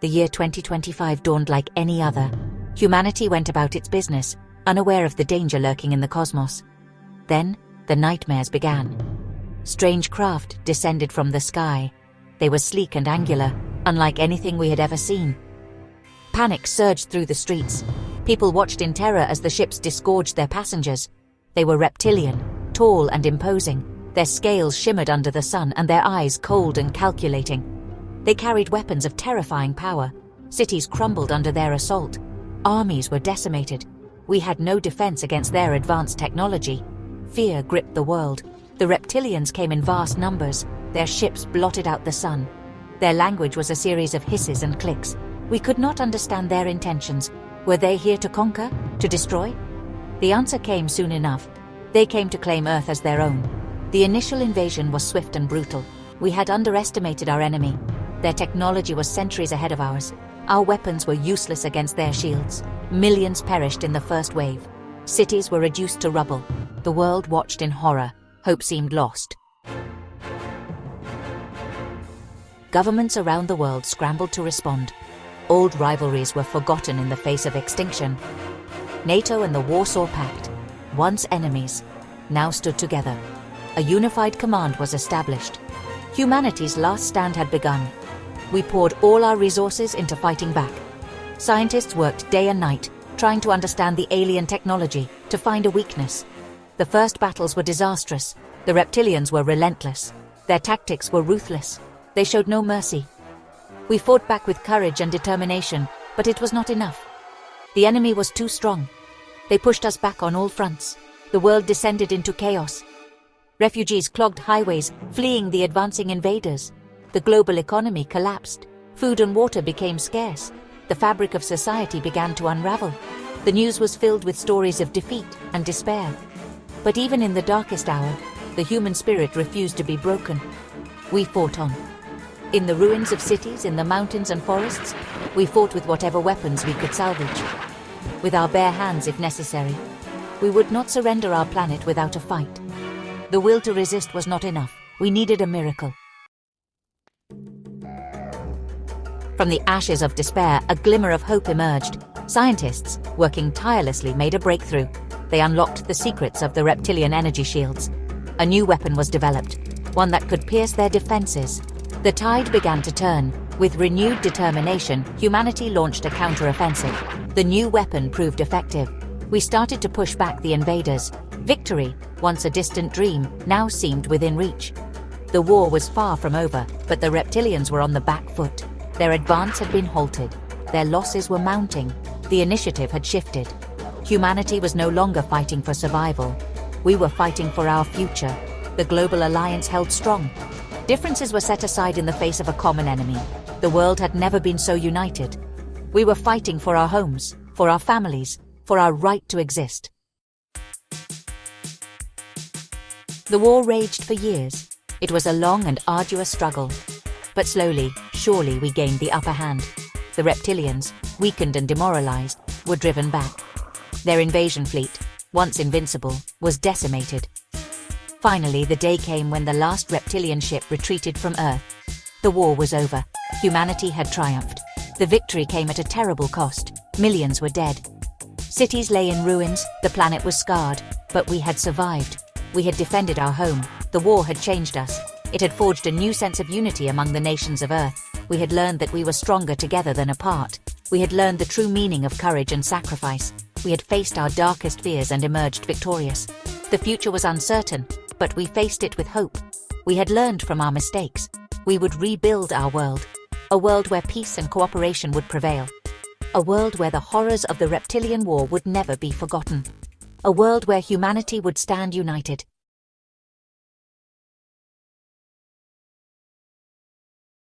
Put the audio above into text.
The year 2025 dawned like any other. Humanity went about its business, unaware of the danger lurking in the cosmos. Then, the nightmares began. Strange craft descended from the sky. They were sleek and angular, unlike anything we had ever seen. Panic surged through the streets. People watched in terror as the ships disgorged their passengers. They were reptilian, tall and imposing. Their scales shimmered under the sun and their eyes cold and calculating. They carried weapons of terrifying power. Cities crumbled under their assault. Armies were decimated. We had no defense against their advanced technology. Fear gripped the world. The reptilians came in vast numbers. Their ships blotted out the sun. Their language was a series of hisses and clicks. We could not understand their intentions. Were they here to conquer? To destroy? The answer came soon enough. They came to claim Earth as their own. The initial invasion was swift and brutal. We had underestimated our enemy. Their technology was centuries ahead of ours. Our weapons were useless against their shields. Millions perished in the first wave. Cities were reduced to rubble. The world watched in horror. Hope seemed lost. Governments around the world scrambled to respond. Old rivalries were forgotten in the face of extinction. NATO and the Warsaw Pact, once enemies, now stood together. A unified command was established. Humanity's last stand had begun. We poured all our resources into fighting back. Scientists worked day and night, trying to understand the alien technology, to find a weakness. The first battles were disastrous. The reptilians were relentless. Their tactics were ruthless. They showed no mercy. We fought back with courage and determination, but it was not enough. The enemy was too strong. They pushed us back on all fronts. The world descended into chaos. Refugees clogged highways, fleeing the advancing invaders. The global economy collapsed. Food and water became scarce. The fabric of society began to unravel. The news was filled with stories of defeat and despair. But even in the darkest hour, the human spirit refused to be broken. We fought on. In the ruins of cities, in the mountains and forests, we fought with whatever weapons we could salvage. With our bare hands if necessary. We would not surrender our planet without a fight. The will to resist was not enough. We needed a miracle. From the ashes of despair, a glimmer of hope emerged. Scientists, working tirelessly, made a breakthrough. They unlocked the secrets of the reptilian energy shields. A new weapon was developed, one that could pierce their defenses. The tide began to turn. With renewed determination, humanity launched a counter-offensive. The new weapon proved effective. We started to push back the invaders. Victory, once a distant dream, now seemed within reach. The war was far from over, but the reptilians were on the back foot. Their advance had been halted. Their losses were mounting. The initiative had shifted. Humanity was no longer fighting for survival. We were fighting for our future. The global alliance held strong. Differences were set aside in the face of a common enemy. The world had never been so united. We were fighting for our homes, for our families, for our right to exist. The war raged for years. It was a long and arduous struggle. But slowly, surely we gained the upper hand. The reptilians, weakened and demoralized, were driven back. Their invasion fleet, once invincible, was decimated. Finally, the day came when the last reptilian ship retreated from Earth. The war was over. Humanity had triumphed. The victory came at a terrible cost. Millions were dead. Cities lay in ruins, the planet was scarred, but we had survived. We had defended our home. The war had changed us. It had forged a new sense of unity among the nations of Earth. We had learned that we were stronger together than apart. We had learned the true meaning of courage and sacrifice. We had faced our darkest fears and emerged victorious. The future was uncertain, but we faced it with hope. We had learned from our mistakes. We would rebuild our world. A world where peace and cooperation would prevail. A world where the horrors of the reptilian war would never be forgotten. A world where humanity would stand united.